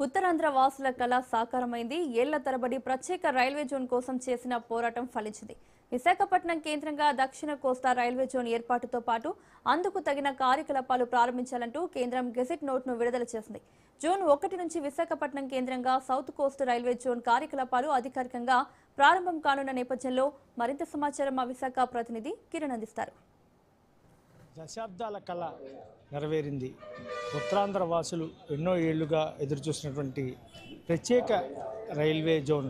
ఉత్తరాంధ్ర వాసుల కళ సాకారమైంది. ఏళ్ల తరబడి ప్రత్యేక రైల్వే జోన్ కోసం చేసిన పోరాటం ఫలించింది. విశాఖపట్నం కేంద్రంగా దక్షిణ కోస్తా రైల్వే జోన్ ఏర్పాటుతో పాటు అందుకు తగిన కార్యకలాపాలు ప్రారంభించాలంటూ కేంద్రం గెజెట్ నోట్ను విడుదల చేసింది. జూన్ 1 నుంచి విశాఖపట్నం కేంద్రంగా సౌత్ కోస్ట్ రైల్వే జోన్ కార్యకలాపాలు అధికారికంగా ప్రారంభం కానున్న నేపథ్యంలో మరింత సమాచారం మా విశాఖ ప్రతినిధి కిరణ్ అందిస్తారు. దశాబ్దాల కళ నెరవేరింది. ఉత్తరాంధ్ర వాసులు ఎన్నో ఏళ్లుగా ఎదురుచూసినటువంటి ప్రత్యేక రైల్వే జోన్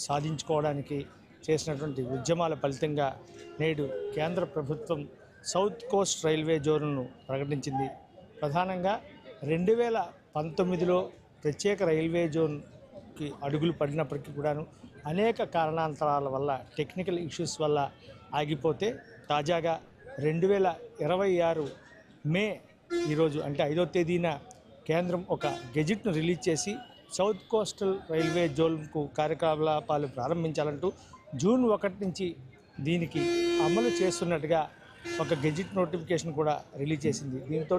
సాధించుకోవడానికి చేసినటువంటి ఉద్యమాల ఫలితంగా నేడు కేంద్ర ప్రభుత్వం సౌత్ కోస్ట్ రైల్వే జోన్ను ప్రకటించింది. ప్రధానంగా 2019లో ప్రత్యేక రైల్వే జోన్కి అడుగులు పడినప్పటికీ కూడాను అనేక కారణాంతరాల వల్ల, టెక్నికల్ ఇష్యూస్ వల్ల ఆగిపోతే తాజాగా 2026 మే ఈరోజు అంటే 5వ తేదీన కేంద్రం ఒక గెజిట్ను రిలీజ్ చేసి సౌత్ కోస్టల్ రైల్వే జోన్కు కార్యకలాపాలు ప్రారంభించాలంటూ జూన్ 1 నుంచి దీనికి అమలు చేస్తున్నట్టుగా ఒక గెజిట్ నోటిఫికేషన్ కూడా రిలీజ్ చేసింది. దీంతో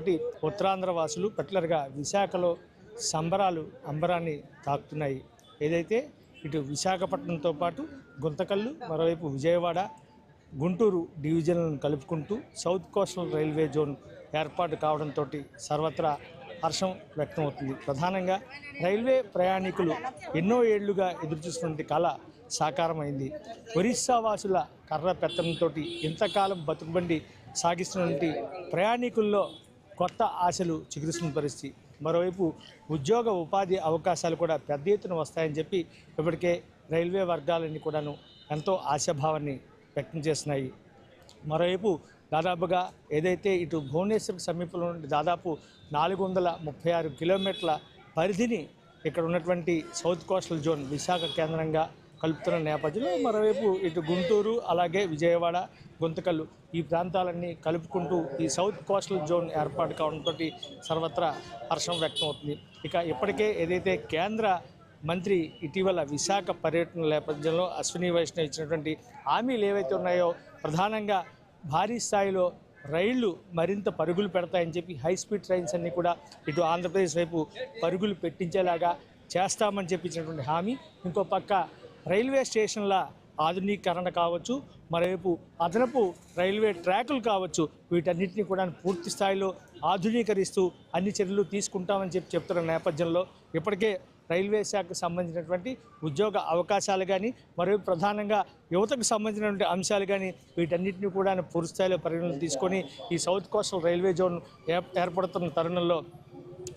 ఉత్తరాంధ్ర వాసులు పర్టికులర్గా విశాఖలో సంబరాలు అంబరాన్ని తాకుతున్నాయి. ఏదైతే ఇటు విశాఖపట్నంతో పాటు గుంతకల్లు, మరోవైపు విజయవాడ, గుంటూరు డివిజన్లను కలుపుకుంటూ సౌత్ కోస్టల్ రైల్వే జోన్ ఏర్పాటు కావడంతో సర్వత్రా హర్షం వ్యక్తమవుతుంది. ప్రధానంగా రైల్వే ప్రయాణికులు ఎన్నో ఏళ్లుగా ఎదురుచూసినటువంటి కళ సాకారమైంది. ఒరిస్సా వాసుల కర్ర పెత్తనంతో ఇంతకాలం బతుకుబండి సాగిస్తున్నటువంటి ప్రయాణికుల్లో కొత్త ఆశలు చిగురిస్తున్న పరిస్థితి. మరోవైపు ఉద్యోగ ఉపాధి అవకాశాలు కూడా పెద్ద ఎత్తున వస్తాయని చెప్పి ఇప్పటికే రైల్వే వర్గాలన్నీ కూడాను ఎంతో ఆశాభావాన్ని వ్యక్తం చేస్తున్నాయి. మరోవైపు దాదాపుగా ఏదైతే ఇటు భువనేశ్వర్ సమీపంలో నుండి దాదాపు 436 కిలోమీటర్ల పరిధిని ఇక్కడ ఉన్నటువంటి సౌత్ కోస్టల్ జోన్ విశాఖ కేంద్రంగా కలుపుతున్న నేపథ్యంలో మరోవైపు ఇటు గుంటూరు, అలాగే విజయవాడ, గుంతకల్లు ఈ ప్రాంతాలన్నీ కలుపుకుంటూ ఈ సౌత్ కోస్టల్ జోన్ ఏర్పాటు కావడంతో సర్వత్రా హర్షం వ్యక్తమవుతుంది. ఇక ఇప్పటికే ఏదైతే కేంద్ర మంత్రి ఇటీవల విశాఖ పర్యటన నేపథ్యంలో అశ్విని వైష్ణవ్ ఇచ్చినటువంటి హామీలు ఏవైతే ఉన్నాయో, ప్రధానంగా భారీ స్థాయిలో రైళ్లు మరింత పరుగులు పెడతాయని చెప్పి హై స్పీడ్ ట్రైన్స్ అన్నీ కూడా ఇటు ఆంధ్రప్రదేశ్ వైపు పరుగులు పెట్టించేలాగా చేస్తామని చెప్పించినటువంటి హామీ, ఇంకో పక్క రైల్వే స్టేషన్ల ఆధునీకరణ కావచ్చు, మరోవైపు అదనపు రైల్వే ట్రాకులు కావచ్చు, వీటన్నిటిని కూడా పూర్తి స్థాయిలో ఆధునీకరిస్తూ అన్ని చర్యలు తీసుకుంటామని చెప్తున్న నేపథ్యంలో ఇప్పటికే రైల్వే శాఖకు సంబంధించినటువంటి ఉద్యోగ అవకాశాలు కానీ, మరియు ప్రధానంగా యువతకు సంబంధించినటువంటి అంశాలు కానీ వీటన్నిటిని కూడా పూర్తి స్థాయిలో పరిగణన తీసుకొని ఈ సౌత్ కోస్టల్ రైల్వే జోన్ ఏర్పడుతున్న తరుణంలో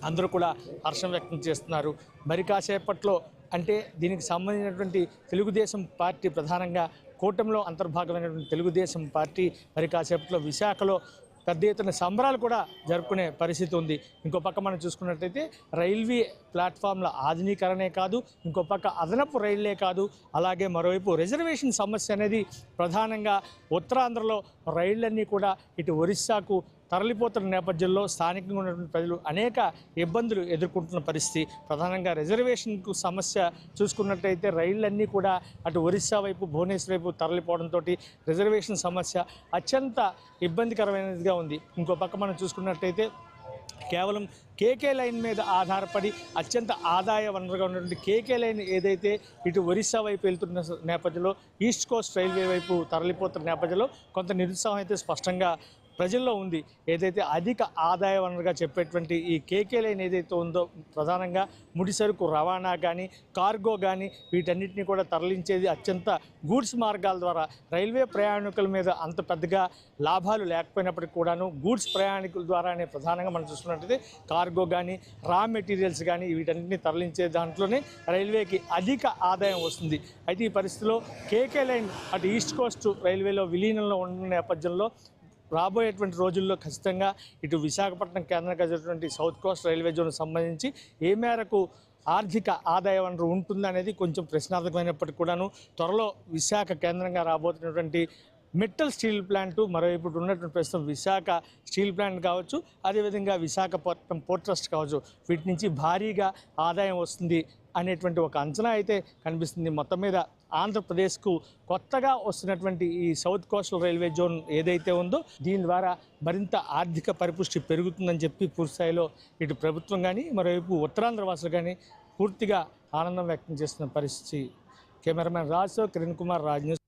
అందరూ కూడా హర్షం వ్యక్తం చేస్తున్నారు. మరి కాసేపట్లో అంటే దీనికి సంబంధించినటువంటి తెలుగుదేశం పార్టీ, ప్రధానంగా కూటమిలో అంతర్భాగమైనటువంటి తెలుగుదేశం పార్టీ మరి కాసేపట్లో విశాఖలో పెద్ద ఎత్తున సంబరాలు కూడా జరుపుకునే పరిస్థితి ఉంది. ఇంకో పక్క మనం చూసుకున్నట్టయితే రైల్వే ప్లాట్ఫామ్ల ఆధునీకరణే కాదు, ఇంకో పక్క అదనపు రైళ్లే కాదు, అలాగే మరోవైపు రిజర్వేషన్ సమస్య అనేది ప్రధానంగా ఉత్తరాంధ్రలో రైళ్లన్నీ కూడా ఇటు ఒరిస్సాకు తరలిపోతున్న నేపథ్యంలో స్థానికంగా ఉన్నటువంటి ప్రజలు అనేక ఇబ్బందులు ఎదుర్కొంటున్న పరిస్థితి. ప్రధానంగా రిజర్వేషన్కు సమస్య చూసుకున్నట్టయితే రైళ్లన్నీ కూడా అటు ఒరిస్సా వైపు, భువనేశ్వర్ వైపు తరలిపోవడంతో రిజర్వేషన్ సమస్య అత్యంత ఇబ్బందికరమైనదిగా ఉంది. ఇంకో పక్క మనం చూసుకున్నట్టయితే కేవలం కేకే లైన్ మీద ఆధారపడి అత్యంత ఆదాయ వనరుగా ఉన్నటువంటి కేకే లైన్ ఏదైతే ఇటు ఒరిస్సా వైపు వెళ్తున్న నేపథ్యంలో ఈస్ట్ కోస్ట్ రైల్వే వైపు తరలిపోతున్న నేపథ్యంలో కొంత నిరుత్సాహం అయితే స్పష్టంగా ప్రజల్లో ఉంది. ఏదైతే అధిక ఆదాయ వనరుగా చెప్పేటువంటి ఈ కేకే లైన్ ఏదైతే ఉందో, ప్రధానంగా ముడిసరుకు రవాణా కానీ, కార్గో కానీ వీటన్నిటిని కూడా తరలించేది అత్యంత గూడ్స్ మార్గాల ద్వారా. రైల్వే ప్రయాణికుల మీద అంత పెద్దగా లాభాలు లేకపోయినప్పటికీ కూడాను గూడ్స్ ప్రయాణికుల ద్వారానే ప్రధానంగా మనం చూసుకున్నట్టయితే కార్గో కానీ, రా మెటీరియల్స్ కానీ వీటన్నిటిని తరలించే దాంట్లోనే రైల్వేకి అధిక ఆదాయం వస్తుంది. అయితే ఈ పరిస్థితిలో కేకే లైన్ అటు ఈస్ట్ కోస్ట్ రైల్వేలో విలీనంలో ఉన్న నేపథ్యంలో రాబోయేటువంటి రోజుల్లో ఖచ్చితంగా ఇటు విశాఖపట్నం కేంద్రంగా జరిగినటువంటి సౌత్ కోస్ట్ రైల్వే జోన్కు సంబంధించి ఏ మేరకు ఆర్థిక ఆదాయ వనరు ఉంటుందనేది కొంచెం ప్రశ్నార్థకమైనప్పటికీ కూడాను త్వరలో విశాఖ కేంద్రంగా రాబోతున్నటువంటి మెటల్ స్టీల్ ప్లాంటు, మరోవైపు ఉన్నటువంటి ప్రస్తుతం విశాఖ స్టీల్ ప్లాంట్ కావచ్చు, అదేవిధంగా విశాఖపట్నం పోర్ట్ ట్రస్ట్ కావచ్చు, వీటి నుంచి భారీగా ఆదాయం వస్తుంది అనేటువంటి ఒక అంచనా అయితే కనిపిస్తుంది. మొత్తం మీద ఆంధ్రప్రదేశ్కు కొత్తగా వస్తున్నటువంటి ఈ సౌత్ కోస్టల్ రైల్వే జోన్ ఏదైతే ఉందో దీని ద్వారా మరింత ఆర్థిక పరిపుష్టి పెరుగుతుందని చెప్పి పూర్తిస్థాయిలో ఇటు ప్రభుత్వం కానీ, మరోవైపు ఉత్తరాంధ్ర వాసులు కానీ పూర్తిగా ఆనందం వ్యక్తం చేస్తున్న పరిస్థితి. కెమెరామెన్ రాజు, కిరణ్ కుమార్, రాజ్ న్యూస్.